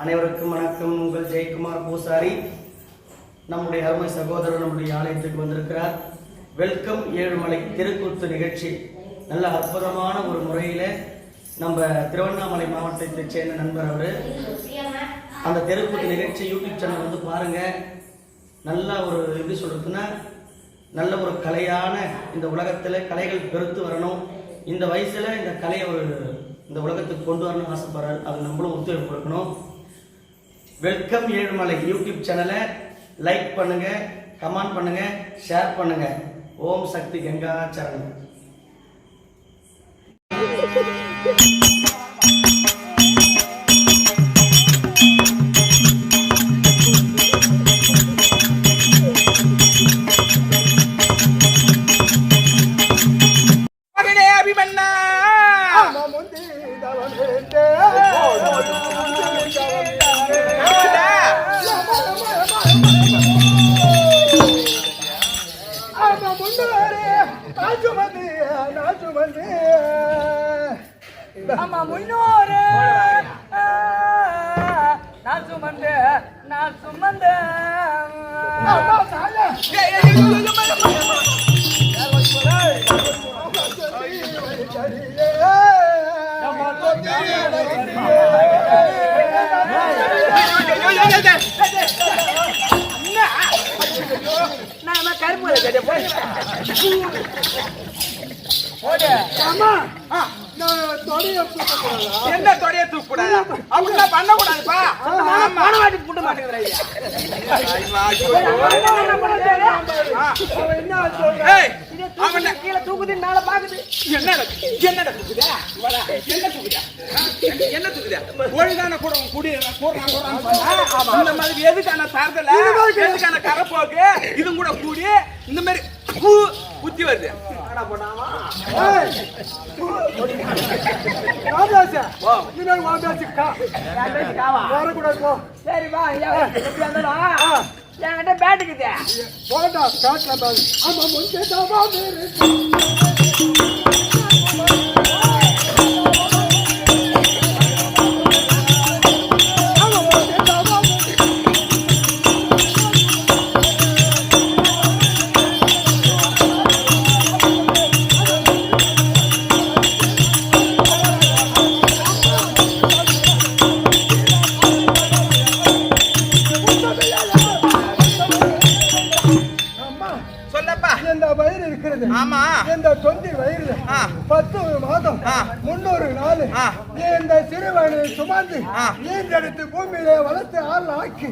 அனைவருக்கும் வணக்கம். உங்கள் ஜெயக்குமார் பூசாரி. நம்முடைய அருமை சகோதரர் நம்முடைய ஆலயத்துக்கு வந்திருக்கிறார். வெல்கம் ஏழுமலை தெருக்கூத்து நிகழ்ச்சி நல்ல அற்புதமான ஒரு முறையில் நம்ம திருவண்ணாமலை மாவட்டத்தை சேர்ந்த நண்பர் அவர். அந்த தெருக்கூத்து நிகழ்ச்சி யூடியூப் சேனல் வந்து பாருங்க. நல்ல ஒரு எப்படி சொல்றதுன்னா நல்ல ஒரு கலையான இந்த உலகத்தில் கலைகள் பெருத்து வரணும். இந்த வயசுல இந்த கலையை ஒரு இந்த உலகத்துக்கு கொண்டு வரணும்னு ஆசைப்படுறாரு. அது நம்மளும் ஒத்துழைப்பு கொடுக்கணும். வெல்கம் ஏழுமலை யூடியூப் சேனலை லைக் பண்ணுங்க, கமெண்ட் பண்ணுங்க, ஷேர் பண்ணுங்க. ஓம் சக்தி கங்கா சரணம். ஆமா முன்னோரே நான் சுமந்து நான் கரும்பு என்ன தொடைய தூக்கூடாது அப்படிலாம் பண்ண கூடாதுப்பா. கீழே தூக்குது மேல பாக்குது. என்ன தூக்குதா ஒழுங்கான கூட குடி இந்த மாதிரி எதுக்கான தார்தல எதுக்கான கரப்போக்கு இது கூட கூடி இந்த மாதிரி புத்தி வருது. என்கிட்ட பேட்டுக்குது ஆமா இந்த தொந்தி வயிறுல 10 மாதம் 300 நாள் இந்த சிறுவனை சுமந்து ஈன்றெடுத்து பூமியிலே வளர்த்து ஆள் ஆக்கி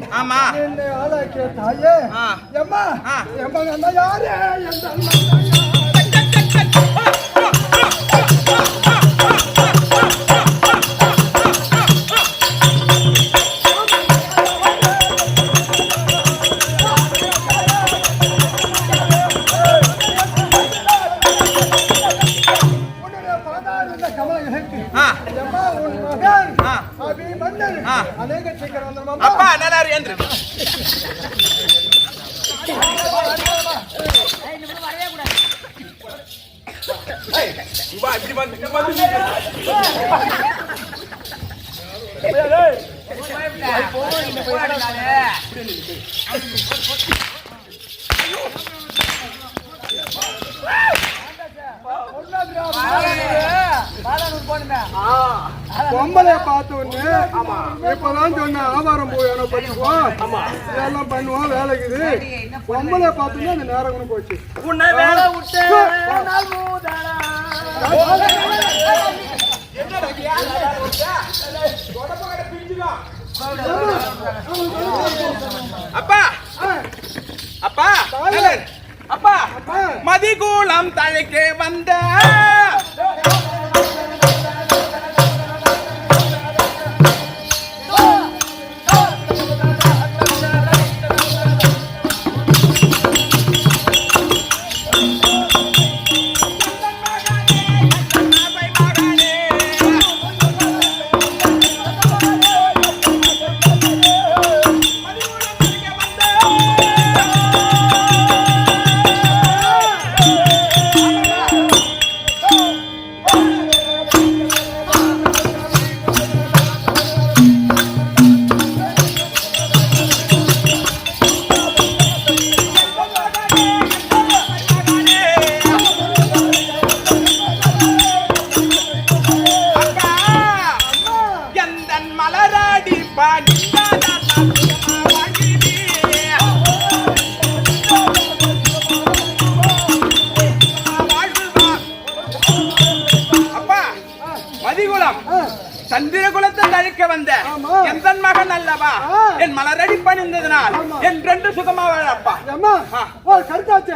என்னை ஆளாக்கிய தாயே எம்மா எம்மா யாரு அப்பா நல்லா இருக்கு. பொம்பளை பார்த்தோன்னு இப்பதான் சொன்ன ஆவாரம் போய் படிக்குவோம் இதெல்லாம் பண்ணுவோம் வேலைக்குது. பொம்பளை பார்த்தோன்னு அந்த நேரம் கூட போச்சு. அப்பா அப்பா அப்பா மதிகூலம் தழைக்கே வந்த என் மலராடி பாடினாடா அப்பா மதிகுலம் சந்திரகுலத்தை தழிக்க வந்த எந்த மகன் அல்லவா என் மலரடி பணிந்ததனால் என் ரெண்டு சுகமா வாழப்பா. கருத்தாச்சு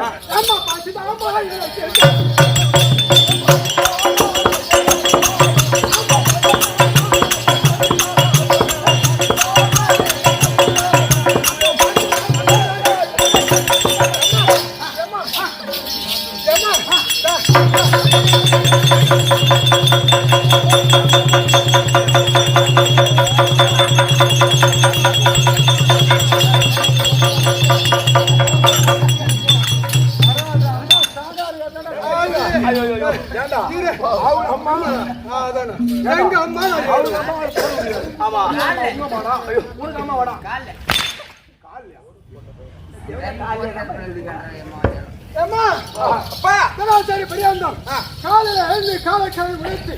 சரி பெரியாந்தம் காலையில எழுந்து காலக்கிழமை முடித்து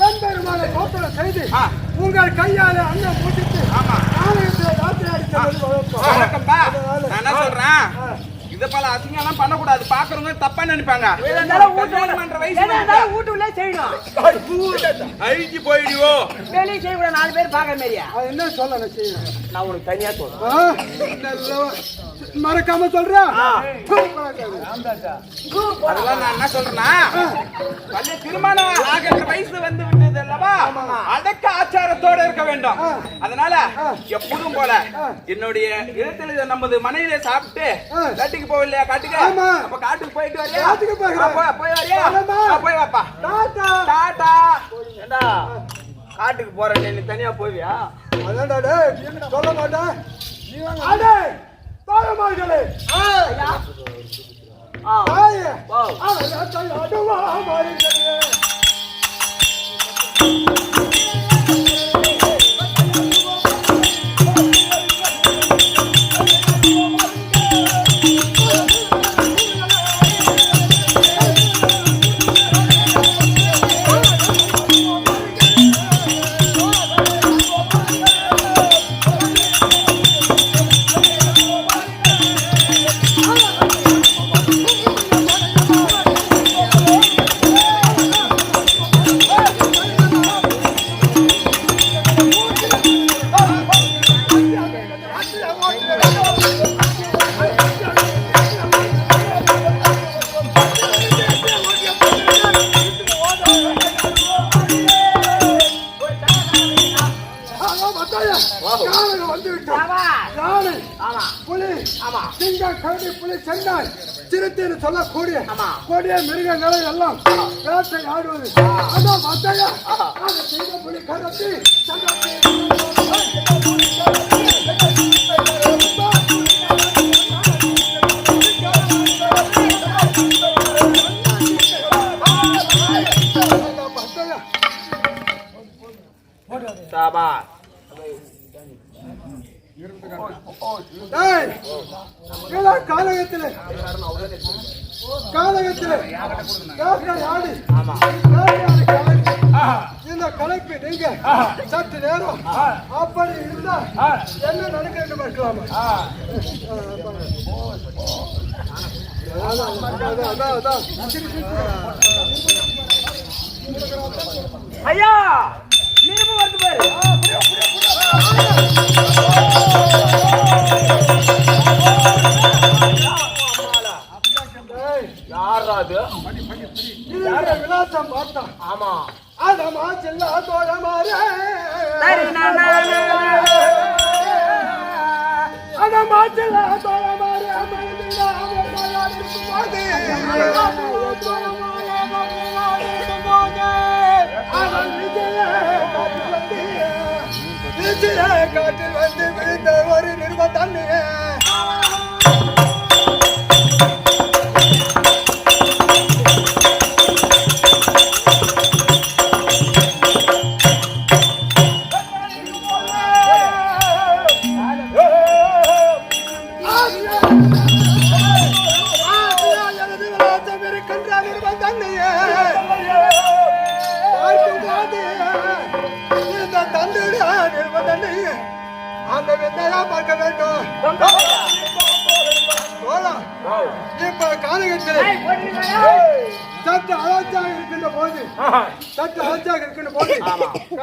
எம்பெருமான கோப்பலை செய்து உங்கள் கையால அண்ணன் போட்டுட்டு காலையத்தில் ராத்திரி நான் என்ன சொல்றேன், இது பல அசிங்கம் எல்லாம் பண்ணக்கூடாது. பாக்குறவங்க தப்பா நினைப்பாங்க. வீட்டுக்குள்ளே செய்யணும். அழிஞ்சு போயிடுவோ வெளியே செய்யக்கூடாது. 4 பேர் பாக்குற மாதிரியா? என்ன சொல்ல நான் உனக்கு தனியா சொல்றேன். மறக்காம சொல்றேன். அதெல்லாம் நான் என்ன சொல்றேன்னா, திருமணம் ஆகிற வயசு வந்து விட்டது அல்லவா, அடக்க ஆச்சாரத்தோட இருக்க வேண்டும். அதனால எப்போதும் போல என்னுடைய இடத்துல நமது மனைவியை சாப்பிட்டு கட்டிக்கு போகலையா? காட்டுக்கு அப்ப காட்டுக்கு போயிட்டு வரியா? போய் வரியா? போய் வாப்பா. டாடா. ஏண்டா காட்டுக்கு போறேன், நீ தனியா போவியா? அதான்டா சொல்ல மாட்டேன். அடே தாயமார்களே, சிறுத்தைன்னு சொல்லக்கூடிய கொடிய மிருகங்களை எல்லாம் வேட்டை ஆடுவது. அதான் மத்தையா செய்த புலி கரத்தி காலகத்தில் இந்த கலைப்பு நீங்க சற்று நேரம் அப்படி இருந்தா என்ன நடக்கிறது பார்க்கலாமா? ஐயா நிருபம் வந்து பாரு. விலாசம் பார்த்தா ஆமா அதமா செல்ல தோழ மாறே அதமா செல்ல தோழ மாறே காட்டில் வந்து விழுந்த ஒரு நிருபம் தண்ணி இந்த தந்துடான் தண்ணி அந்த விந்தையா பார்க்க வேண்டும். இப்ப காலகட்டத்தில் சற்று அலட்சியாக இருக்கின்ற போது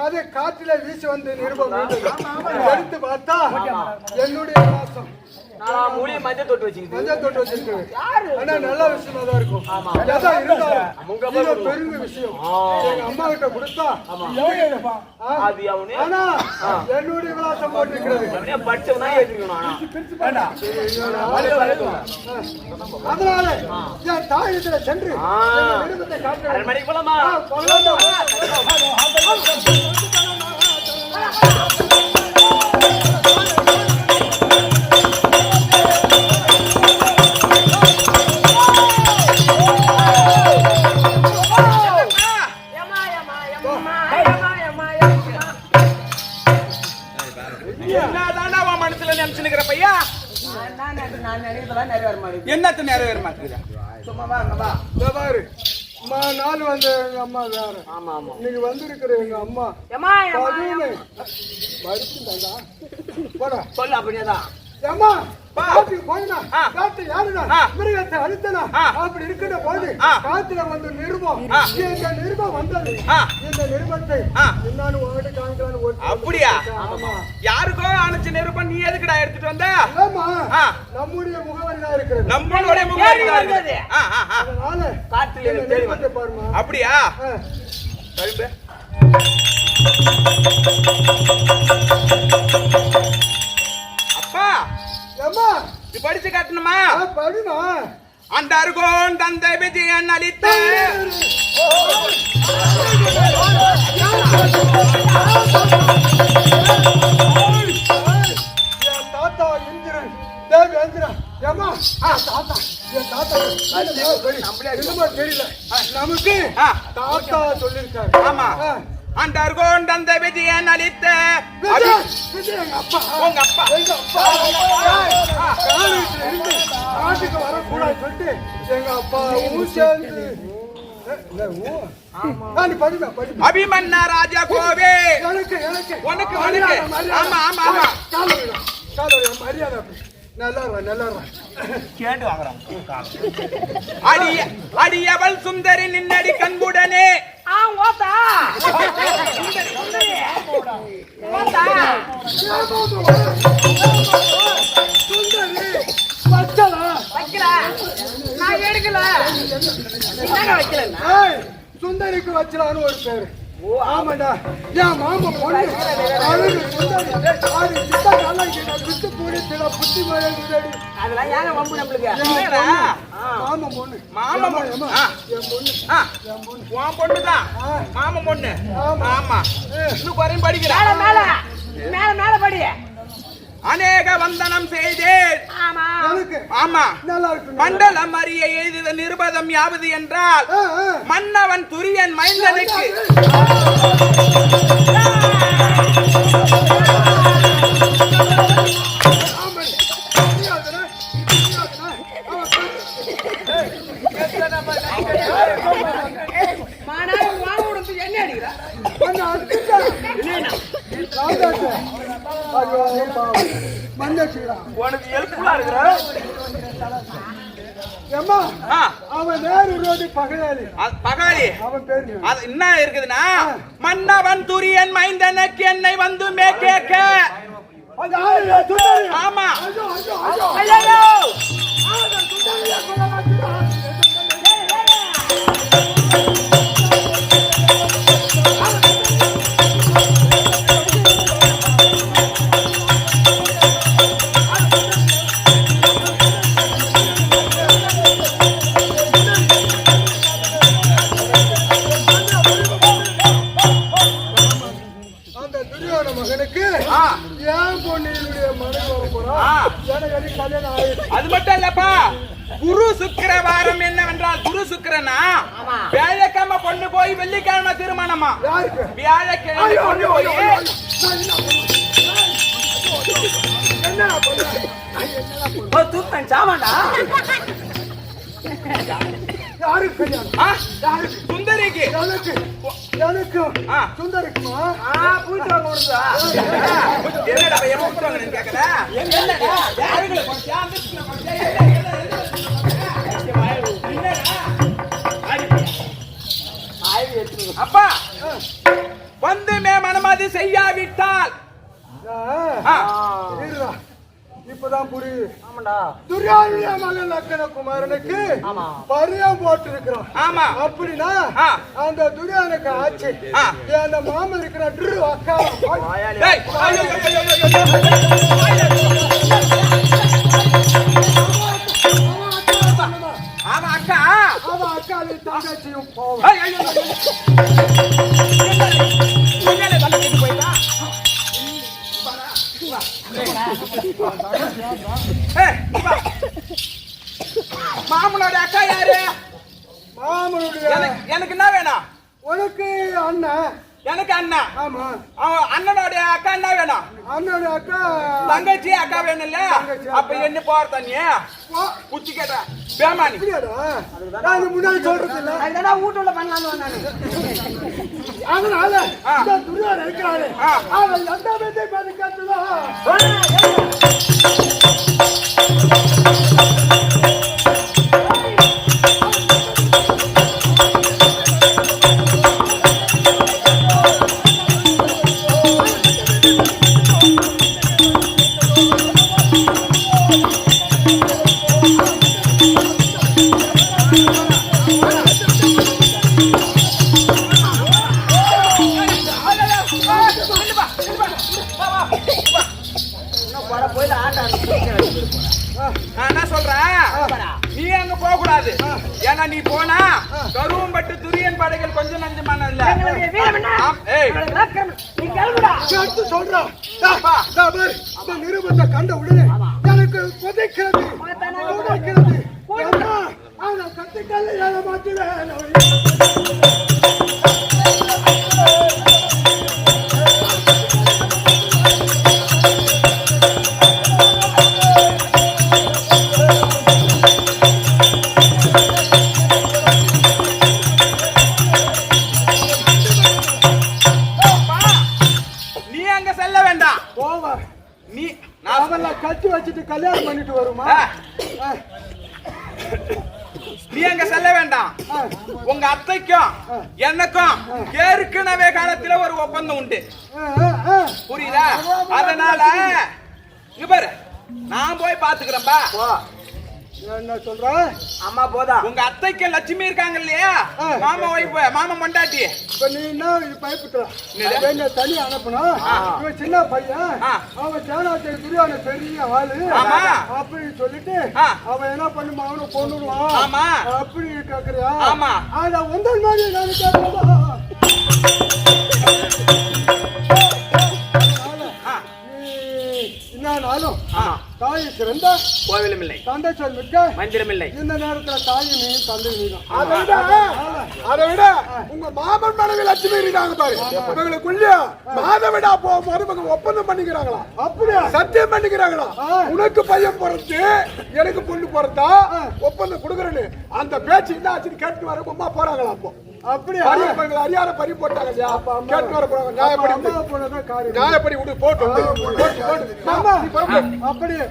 அதை காற்றில வீசி வந்து நிருபம் எடுத்து பார்த்தா என்னுடைய வாசம் மஞ்சள் தொட்டு வச்சிருக்கு. ஆனா நல்ல விஷயமா தான் இருக்கும். பெருங்க விஷயம் எங்க அம்மா கிட்ட கொடுத்தா ஆனா என்னுடைய விலாசம் போட்டிருக்கிறது. அதனால என் தாயத்துல சென்று என்னத்து நிறைவேற மாட்டேங்குது. சும்மாவா பாரு நாலு வந்த எங்க அம்மா வேற. இன்னைக்கு வந்திருக்கிற எங்க அம்மா சொல்ல அப்படியேதான் மிருகத்தை அழுத்தனா அப்படி இருக்கிற போது காத்துல வந்து நிருபம் நிருபம் வந்தது. இந்த நிருபத்தை என்னன்னு உங்ககிட்ட காமிக்கலான்னு. அப்படியா? யாருக்கோ அனுப்பிச்ச நிருபம் நீ எதுக்குடா எடுத்துட்டு வந்த? நம்முடைய முகவரி தான் இருக்கிறது. நம்மளுடைய முகவரி தான் இருக்குது. அதனால காத்துல நிருபத்தை பாருமா. அப்படியா? கழும்பு அப்பா ஏம்மா நீ படிச்சு காட்டணுமா? படிமா. அந்த அருகோன் தந்தை விஜயன் அளித்த என் தாத்தா இந்திரன் தேவேந்திரன். ஏம்மா தாத்தா என் தாத்தா தெரியல நமக்கு தாத்தா சொல்லிருக்காரு. ஆமா அந்த அருகோன் தந்தை விஜயன் அளித்த உங்க அப்பா நாட்டுக்கு வரக்கூடாது சொல்லிட்டு எங்க அப்பா சேர்ந்து அபிமன்னா ராஜா கோவே எனக்கு உனக்கு உனக்கு ஆமா ஆமா ஆமா மரியாதை நல்லா கேட்டு வாங்குறான். அடியவள் சுந்தரி நின்னடி கண்புடனே சுந்தரிக்கு வச்சலான்னு ஒரு பேரு. ஆமாடா என் மாமா பொண்ணு அழகு சுந்தரி. விட்டு போடி சில புத்தி மழை அதெல்லாம் ஏன் வம்பு நம்மளுக்கு? மாமா பொண்ணு மாமா பொண்ணு என் பொண்ணு உன் பொண்ணுதான் மாமா பொண்ணு. ஆமா இன்னும் குறையும் படிக்கிறேன். மேல மேல மேல படி. அநேக வந்தனம் செய்தேன். ஆமா நல்லா இருக்கு. மண்டலம் அறிய எழுதிய நிருபதம் யாவது என்றால் மன்னவன் துரியன் மைந்தனுக்கு உனக்கு ஹெல்ப்ஃபுல்லா இருக்கிற அவன் நேரு ரோடு பகையாளி. அவன் பேரு அது என்ன இருக்குதுன்னா மன்னவன் துரியன் மைந்தனுக்கு என்னை வந்துமே கேட்க. ஆமா அது மட்டும் இல்லப்பா. குரு சுக்கிர வாரம் என்னவென்றால் குரு சுக்கிரனா வியாழக்கிழமை பொண்ணு போய் வெள்ளிக்கிழமை திருமணமா. வியாழக்கிழமை பொண்ணு போய் சாமாண்டா சுந்தரிக்கு எனக்கு சுந்தரிக்குமா பூச்சி வாங்க வாங்கன்னு கேக்குற என்னடா யாருங்கள கொஞ்சம் அந்த அப்பா வந்து மே மனமாதி செய்யாவிட்டால் இப்பதான் புரியுது. துரியோதன மகன் லக்கண குமாரனுக்கு பரியம் போட்டு இருக்கிறோம். ஆமா அப்படின்னா அந்த துரியோதனுக்கு ஆச்சு அந்த மாமன் இருக்கிற அக்கா அவன் அக்கா அவன் அக்காவை தங்கச்சியும் போவான். மாமனோட அக்கா யாரு? மாமனுடைய எனக்கு என்ன வேணும்? உனக்கு அண்ணன். எனக்கு அண்ணா. ஆமா. அவன் அண்ணனுடைய அக்கா என்ன வேணும்? அண்ணனுடைய அக்கா தங்கச்சி அக்கா வேணும் இல்ல? அப்ப என்ன போற தண்ணி குச்சி கேட்ட பேமானி நான் முன்னாடி சொல்றது இல்ல. அதெல்லாம் வீட்டுல பண்ணலான்னு அதனால துரியோதனன் இருக்கிறாரு. அவன் எந்த பேச்சை பார்த்து கேட்டுதான் என்ன சொல்றேன், நீ அங்க போக கூடாது. ஏன்னா நீ போனா கருவம்பட்டு துரியன் படைகள் கொஞ்சம் நஞ்சமான இல்ல. சொல்றான் நிருபத்தை கண்ட உடனே எனக்கு கொதிக்கிறது கத்துக்கல்ல மாற்றுவேன். கட்டி வச்சுட்டு கல்யாணம் பண்ணிட்டு வருமா? நீ அங்க செல்ல வேண்டாம். உங்க அத்தைக்கும் எனக்கும் ஏற்கனவே காலத்துல ஒரு ஒப்பந்தம் உண்டு, புரியுதா? அதனால இவர் நான் போய் பாத்துக்கிறேன்பா. என்ன சொல்ற? அம்மா போதா. உங்க அத்தைக்கு லட்சுமி இருக்காங்க இல்லையா, மாமா வைஃப், மாமா மண்டாட்டி. நீ என்ன பயப்பட்ட தனி அனுப்பணும். இவன் சின்ன பையன், அவன் சேனாச்சரி துரியோதனன் பெரிய ஆளு அப்படின்னு சொல்லிட்டு அவன் என்ன பண்ணுமா அவனை கொண்டுடுவான் அப்படி கேக்குறியா? ஆமா. அத ஒன்ற மாதிரி நான் கேட்கறதா என்னாலும் தாய் சிறந்த கோவிலும் இல்லை, தந்தை சொல் மிக்க மந்திரம் இல்லை. இந்த நேரத்துல தாய் நீ தந்தை நீதான். அதை விட உங்க மாமன் மனைவி லட்சுமி இருக்காங்க பாரு, இவங்களுக்குள்ள மாதவிடா போகும்போது ஒப்பந்தம் பண்ணிக்கிறாங்களா? அப்படியா? சத்தியம் பண்ணிக்கிறாங்களா? உனக்கு பையன் பிறந்து எனக்கு பொண்ணு பிறந்தா ஒப்பந்தம் கொடுக்குறேன்னு அந்த பேச்சு என்ன ஆச்சுன்னு கேட்டு வர அம்மா போறாங்களா? அப்போ அப்படியே அறியாத பறி போட்டாங்க. கேட்டு வர போறாங்க. நியாயப்படி விடு போட்டு அப்படியே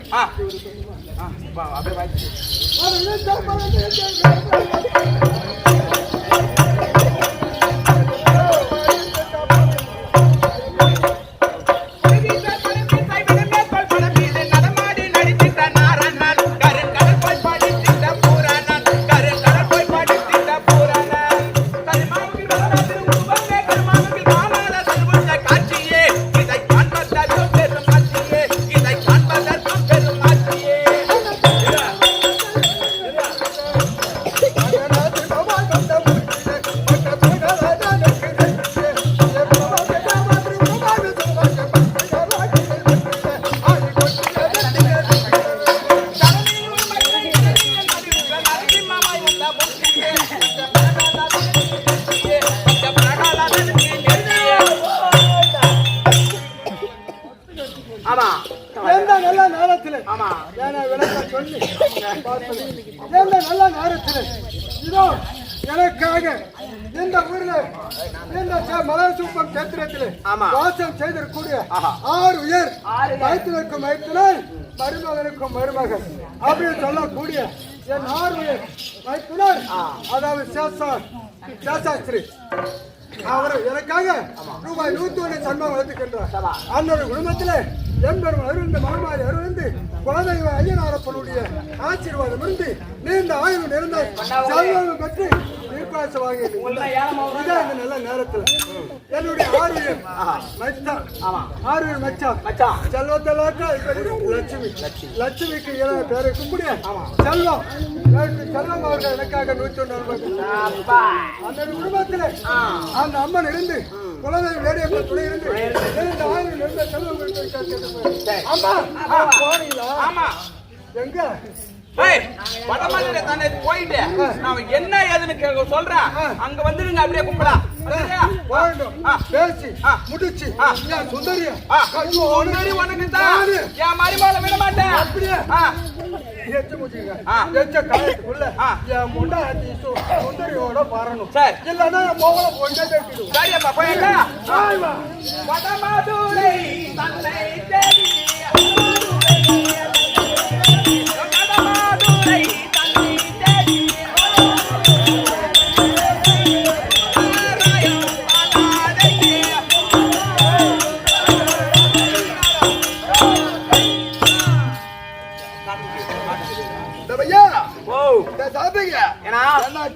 இந்த ஊர்ல இந்த மலர்சூப்பம் கேத்திரத்திலே ஆமா. வாசம் செய்திருக்கக்கூடிய ஆஹா. 6 உயர் மைத்துனருக்கும் மைத்துனர் மருமகனுக்கும் மருமகன் அப்படின்னு சொல்லக்கூடிய என் 6 உயர் மைத்துனர் அதாவது சேஷாஸ்திரி அவர் எனக்காக ரூபாய் 101 சன்மானம் வளர்த்துக்கின்றார். அன்னோட குடும்பத்திலே எம்பெரும் அருந்த மாமாரி அருந்து குலதெய்வ ஐயனாரப்பனுடைய ஆசீர்வாதம் இருந்து நீண்ட ஆயுள் இருந்த செல்வம் பெற்று தீர்ப்பாசம் வாங்கி இந்த நல்ல நேரத்தில் என்னுடைய 6 மச்சான் 6 மச்சான் செல்வத்தில் லட்சுமிக்கு பேரை கும்பிடிய செல்வம் செல்வம் அவர்கள் எனக்காக 101 அந்த குடும்பத்திலே அந்த அம்மன் இருந்து குலதெய்வ வேடியப்ப துணை இருந்து நீண்ட ஆயுள் இருந்த செல்வம் அம்மா போனீங்களா? ஆமா. எங்க வடமலையில தானே போயிட்டு நான் என்ன ஏதுன்னு சொல்றேன். அங்க வந்துருங்க அப்படியே கும்பிடா பேசி முடிச்சு என் சுந்தரிய உனக்கு தான் என் மருமகளை விட மாட்டேன். அப்படியே காலத்துக்குள்ள என் முண்டாட்டி சுந்தரியோட பாரணும். சரி இல்லன்னா என் மோகல கொண்டே பேசிடுவோம். சரியப்பா போயிட்டா வடமதுரை தன்னை தேடி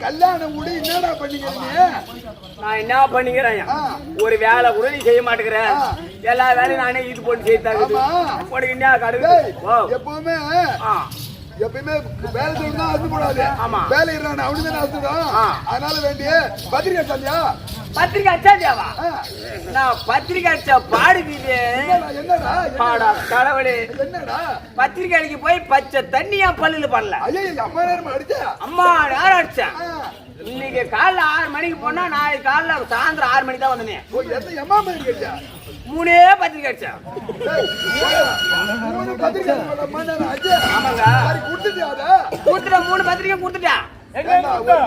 கல்யாணம் கூட என்னடா பண்ணிக்கிறீங்க? நான் என்ன பண்ணிக்கிறேன்? ஒரு வேலை கூட நீ செய்ய மாட்டேங்கிறேன். எல்லா வேலையும் நானே இது போட்டு செய்தாங்க. உனக்கு என்ன கடுகு? எப்பவுமே வேலை செய்யணும் அறுத்து போடாது. வேலை இருக்கான அவனுக்கு அறுத்துடும். அதனால வேண்டிய பத்திரிகை தந்தியா? பத்திரிகை அச்சாதியாவா? நான் பத்திரிகை அடிச்சா பாடுவீங்க. என்னடா பாடா கடவுளே. என்னடா பத்திரிகை அடிக்க போய் பச்சை தண்ணி என் பல்லுல பண்ணல. ஐயா அம்மா நேரம் அடிச்சா? அம்மா நேரம் அடிச்சேன். இன்னைக்கு காலைல 6 மணிக்கு போனா நாளைக்கு காலைல சாயந்தரம் 6 மணிக்கு தான் வந்தேன். எம்மா மணி அடிச்சா? 3 பத்திரிகை அடிச்சேன். ஆமாங்க. கொடுத்துட்ட 3 பத்திரிகை கொடுத்துட்டேன்.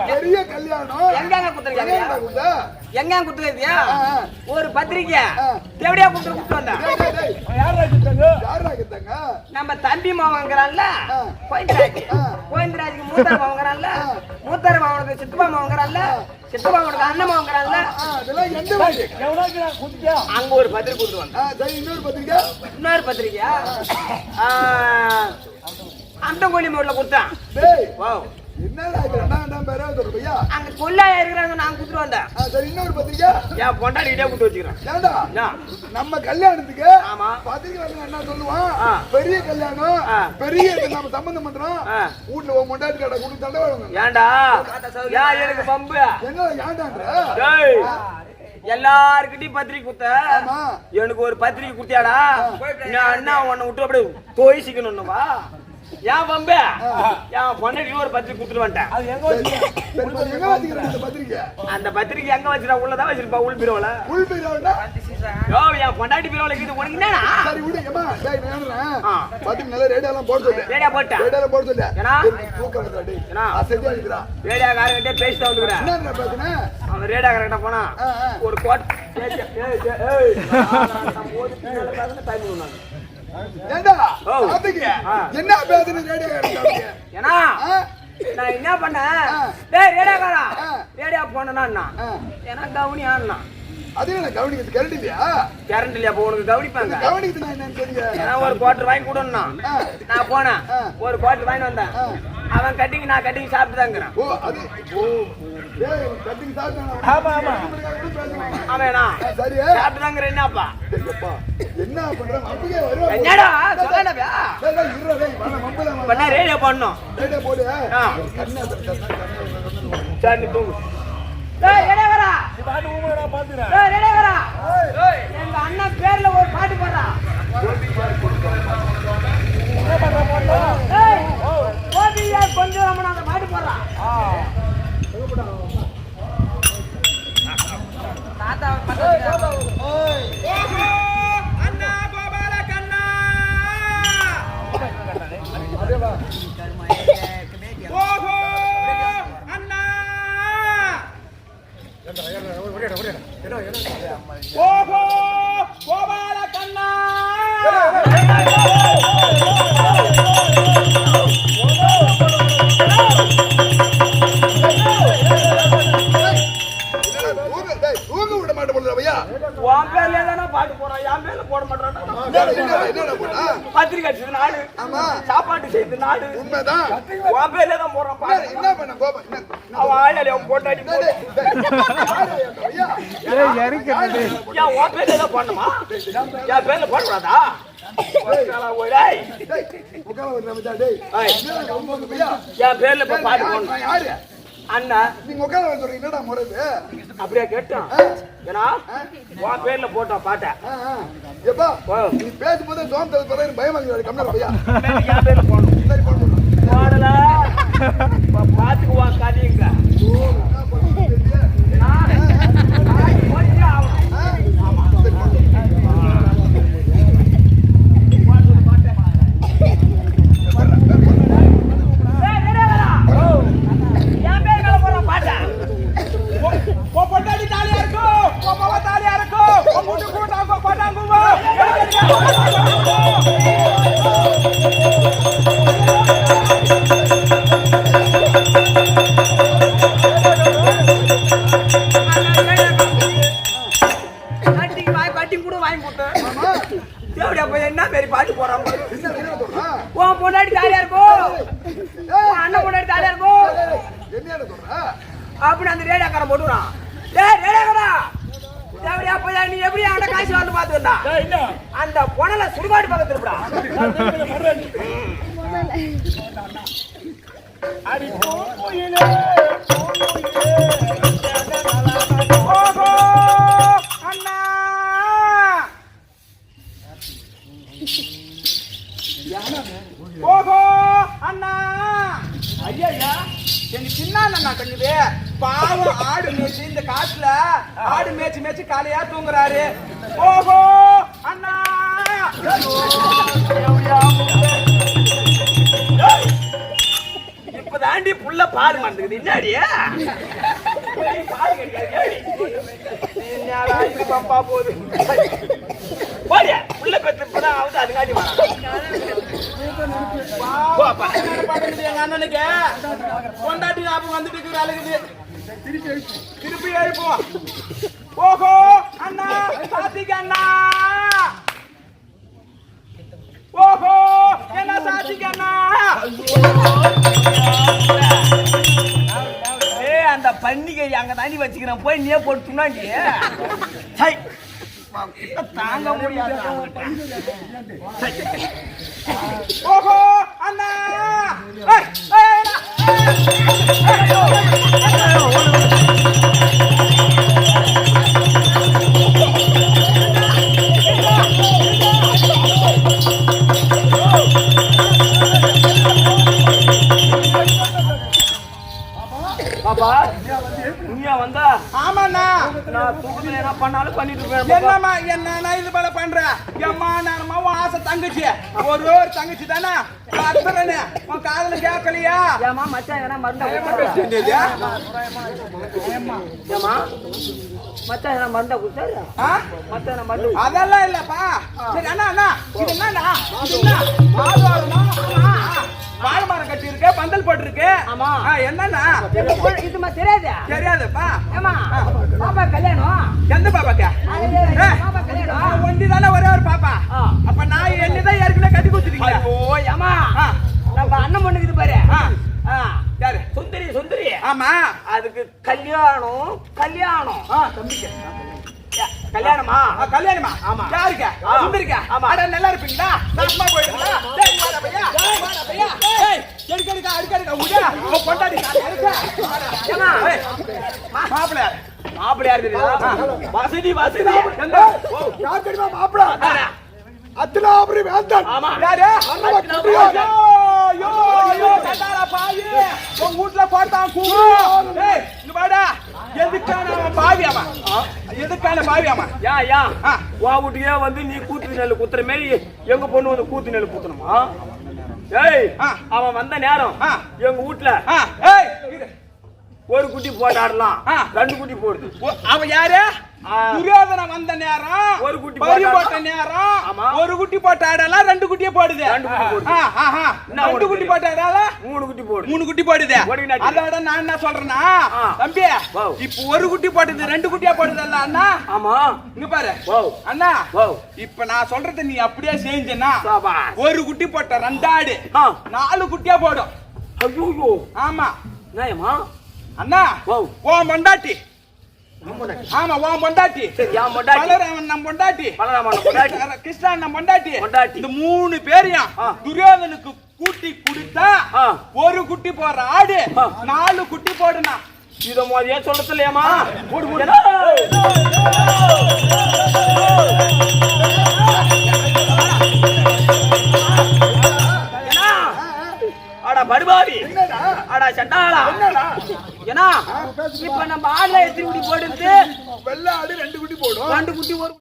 பெரிய கல்யாணம் எங்க குத்துறீங்க? எங்க குத்துறீங்க? ஒரு பத்திரிக்கை தேவடியா குடுத்து வந்தேன். நம்ம தம்பி மாவங்கிறான்ல கோவிந்தராஜுக்கு மூத்தார் மாவங்கிறான்ல மூத்தார் மாவனுக்கு சித்தப்பா மாவங்கிறான்ல சித்தப்பா மாவனுக்கு அண்ணன் மாவங்கிறான்ல அங்க ஒரு பத்திரிக்கை கொடுத்து வந்தேன். இன்னொரு பத்திரிக்கையா அந்த கோழி மூட்ல கொடுத்தான். என்னடா இது ரெண்டாம் பேரா சொல்றியா? அங்க கொள்ளையா இருக்கறாங்க நான் குடுத்து வந்தேன். சரி இன்னொரு பத்திரிக்கை ஏன் பொண்டாட்டிட்டே குடுத்து வச்சிரேன். ஏண்டா நம்ம கல்யாணத்துக்கு ஆமா பத்திரிக்கை வந்து என்ன சொல்லுவான்? பெரிய கல்யாணம் பெரிய நம்ம சம்பந்தம் பண்றோம். வீட்ல ஒரு பொண்டாட்டி கடை குடு தண்டை வாங்க. ஏண்டா யா எனக்கு பம்பு என்ன ஏண்டான்ற? டேய் எல்லார்கிட்டயும் பத்திரிக்கை குடுத்த எனக்கு ஒரு பத்திரிக்கை குடுத்தியாடா? நான் அண்ணா உன்னை விட்டு அப்படியே தோய்சிக்கணும்னுவா? ஏன் பம்பு என் பொண்டாட்டி ஒரு பத்திரிக்கை குடுத்துட்டு வந்துட்டேன். அந்த பத்திரிக்கை எங்க வச்சிருக்கா? உள்ளதான் வச்சிருப்பா உள் பீரோல. உள் பீரோல யோ என் பொண்டாட்டி பீரோல இது உனக்கு என்னடா? சரி விடு ஏமா டேய் நான் பத்திரிக்கை நல்ல ரேடியோ எல்லாம் போட சொல்லு. ரேடியோ போட்டா? ரேடியோ போட சொல்லு. ஏனா தூக்கம் வருதா டேய்? ஏனா அசதியா இருக்குடா. ரேடியோ காரங்கிட்ட பேசிட்டு வந்துக்கறேன். என்னடா பேசுனே? அவன் ரேடியோ காரங்கிட்ட போனா ஒரு கோட் ஏய் நான் போடி பேசுன டைம் உனக்கு. ஏண்டா பாத்தீங்க என்ன பேசுன ரேடியோ காரங்க? ஏனா நான் என்ன பண்ணேன்? டேய் ரேடியோ காரா ரேடியோ போனனா ஏனா கவுனி ஆனா அது என்ன கவுனிக்கு கரண்ட் இல்லையா? கரண்ட் இல்லையா? அப்ப உனக்கு கவனிப்பாங்க. கவுனிக்கு நான் என்னன்னு தெரியும். ஏனா ஒரு குவார்ட்டர் வாங்கி கொடுன்னா நான் போனேன். ஒரு குவார்ட்டர் வாங்கி வந்தேன். அவன் கட்டிங் நான் கட்டிங் சாப்பிட்டு தாங்கறான். ஓ அது ஓ டேய் கட்டிங் சாப்பிட்டானா? ஆமா ஆமாடா சரி சாப்பிட்டு தாங்கற என்னப்பா? அப்பா என்ன பண்ற? அப்படியே வர என்னடா சொல்லலடா. டேய் இருடா டேய் வா மம்பல பண்ண ரேடியோ பண்ணனும். ரேடியோ போடு. கண்ணா சாணி தூங்கு. டேய் ரேடியோ வரா. நீ பாட்டு ஊமடா பாத்துறா. டேய் ரேடியோ வரா. டேய் எங்க அண்ணன் பேர்ல ஒரு பாட்டு போடுறா. என்ன பண்ற போடா? டேய் கோபியா கொஞ்சம் நம்ம அந்த பாட்டு போடுறா. தாத்தா பண்றாங்க. ஓஹோ அண்ணா கோபால கண்ணா. அதேவா. ஓஹோ அண்ணா தூங்க விட மாட்டேன் போல ஐயா. உன் பேர்ல தானே பாட்டு போறான், என் பேர்ல போட மாட்டான். என்ன போட்டா? பத்திரிக்கை அடிச்சது நாடு, ஆமா சாப்பாட்டு செய்து நாடு, உண்மைதான். உன் பேர்ல தான் போறான் பாட்டு. என்ன பண்ண கோபம்? அவன் ஆயாலே அவன் போட்டாடி போடு. ஐயா ஏன் உன் பேர்ல தான் போடணுமா? என் பேர்ல போடக்கூடாதா? ஒரேய். உட்கார ஒரு நிமிஷம் டேய். ஏய், ஐயா என் பேர்ல இப்ப பாட்டு போடணும். நான் யாரு? அண்ணா நீங்க உட்கார வந்து சொல்றீங்க என்னடா முறைது? அப்படியே கேட்டான். ஏன்னா உன் பேர்ல போட்டான் பாட்டை. எப்பா நீ பேசும்போது சோம்பேறி சொல்ற பயமா இருக்கு. கம்மியா ஐயா. என் பேர்ல போடணும். சரி போடுங்க. போடல பாத்துக்குவான் கதைங்க. பொண்டாடி தாலியா இருக்கும், தாலியா இருக்கும், கூட்டாங்க கொண்டாங்குவா. என்ன மாரி பாட்டு போறான் உன் பொண்டாடி தாலியா இருக்கும், அண்ணன் பொண்டாடி தாலியா இருக்கும் என்ன சொல்ற? அப்படின்னு அந்த ரேடியாக்காரன் போட்டுறான். ஏய் ரேடியாக்காரா, தேவடியா போய் நீ எப்படி அவன காசு வந்து பாத்துடா? அந்த பொணல சுடுகாடு பக்கத்துல இருப்பா. அடி போயிலே ஓஹோ அண்ணா ஓஹோ அண்ணா ஐயா எங்க சின்ன அண்ணா கண்ணுது பாவம் ஆடு மேய்ச்சி இந்த காட்டுல ஆடு மேய்ச்சி மேய்ச்சி காலையா தூங்குறாரு. ஓஹோ அண்ணா இப்பதாண்டி புள்ள பால் மறந்துக்குது. என்னாடி பம்பா போகுது புள்ள பெற்று இப்பதான் ஆகுது. அதுக்காண்டி எங்க அண்ணனுக்கு கொண்டாட்டி ஞாபகம் வந்துட்டு இருக்கிற அழகுது. திருப்பி எழுப்போம். ஓஹோ அண்ணா சாத்திக்க அண்ணா, ஓஹோ என்ன சாத்திக்க அண்ணா. அந்த பண்டிகை அங்க தாண்டி வச்சுக்கிறேன், போய் நீயே போட்டு துணாண்டி தாங்க முடியாது. ஓஹோ அண்ணா பாப்பா நீயா வந்தா? ஆமாண்ணா, நான் தூக்கத்துல என்ன பண்ணாலும் பண்ணிட்டு இருக்கேன். என்னம்மா என்ன இது போல பண்ற? எம்மா நானம்மா உன் ஆசை தங்கச்சி, ஒரு தங்கச்சி தானே அத்தனை உன் காதல கேட்கலையா? ஏமா மச்சான் என்ன மருந்தா ஏமா மச்சான் என்ன மருந்தா கொடுத்தாரு? மச்சான் மருந்து அதெல்லாம் இல்லப்பா. சரி அண்ணா அண்ணா இது என்னண்ணா? இது என்ன வாழை மரம் கட்டி இருக்கு, பந்தல் போட்டு இருக்கு. ஆமா என்னன்னா இது தெரியாது? தெரியாதுப்பா. ஏமா பாப்பா கல்யாணம்? எந்த பாப்பாக்கா? பாப்பா கல்யாணம் ஒண்டி தானே ஒரே ஒரு பாப்பா. அப்ப நான் என்னதான் ஏற்கனவே கட்டி கொடுத்துட்டீங்க. ஓ ஏமா நம்ம அண்ணன் பொண்ணுக்கு இது பாரு. யாரு? சுந்தரி. சுந்தரி ஆமா, அதுக்கு கல்யாணம். கல்யாணம் தம்பிக்கு கல்யாணமா? கல்யாணமா? ஆமா. யாருக்கா? சுந்தரிக்கா? ஆமா. அட நல்லா இருப்பீங்களா? நாசமா போயிடுங்களா? டேய் வாடா பையா, வாடா பையா. ஏய் எடுக்கடுங்க அடுக்கடுங்க உடா ஓ கொண்டாடி எடுக்க. ஏமா மாப்பிள மாப்பிள யார் தெரியுமா? வசதி வசதி எந்த யார் தெரியுமா மாப்பிள? அத்தனாபுரி வேந்தன். ஆமா. யாரு? அண்ணா குட்டியார். யோ யோ கண்டாரா பாவி உன் வீட்ல போட்டான் கூடு. ஏய் இங்க வாடா. எதுக்கான பாவி அவன்? எதுக்கான பாவி அவன்? யா யா வா வீட்டுக்கே வந்து நீ கூத்து நெல் குத்துற மாதிரி எங்க பொண்ணு வந்து கூத்து நெல் குத்துணுமா? ஏய் அவன் வந்த நேரம் எங்க வீட்ல ஏய் ஒரு குட்டி போட்டாடலாம், ரெண்டு குட்டி போடுது. அவன் யாரு? துரியோதன வந்த நேரம் ஒரு குட்டி பறி போட்ட நேரம் ஒரு குட்டி போட்ட ஆடெல்லாம் 2 குட்டியே போடுது. 2 குட்டி போட்ட ஆடெல்லாம் 3 குட்டி போடு. 3 குட்டி போடுது. அதோட நான் என்ன சொல்றேன்னா தம்பி இப்போ ஒரு குட்டி போடுது 2 குட்டியா போடுதல்ல அண்ணா. ஆமா இங்க பாரு அண்ணா, இப்ப நான் சொல்றத நீ அப்படியே செஞ்சேன்னா ஒரு குட்டி போட்ட 2 ஆடு 4 குட்டியா போடும். ஐயோ ஆமா நாயமா அண்ணா ஓ மண்டாட்டி. ஆமா ஓ மண்டாட்டி. யா மண்டாட்டி. பலராமன் நம்ம மண்டாட்டி. பலராமன் மண்டாட்டி. கிருஷ்ணன் நம்ம மண்டாட்டி. மண்டாட்டி. இந்த 3 பேரையும் துரியோதனுக்கு கூட்டி கொடுத்தா ஒரு குட்டி போடுற ஆடு 4 குட்டி போடுனா. இத மாதிரியே சொல்லலையாமா? போடு போடு. அடா படுபாவி, அடா சண்டாளா, ஏன்னா இப்ப நம்ம ஆடுல எத்தனை குட்டி போடுறது? வெள்ளை ஆடு 2 குட்டி போடும். 2 குட்டி ஒரு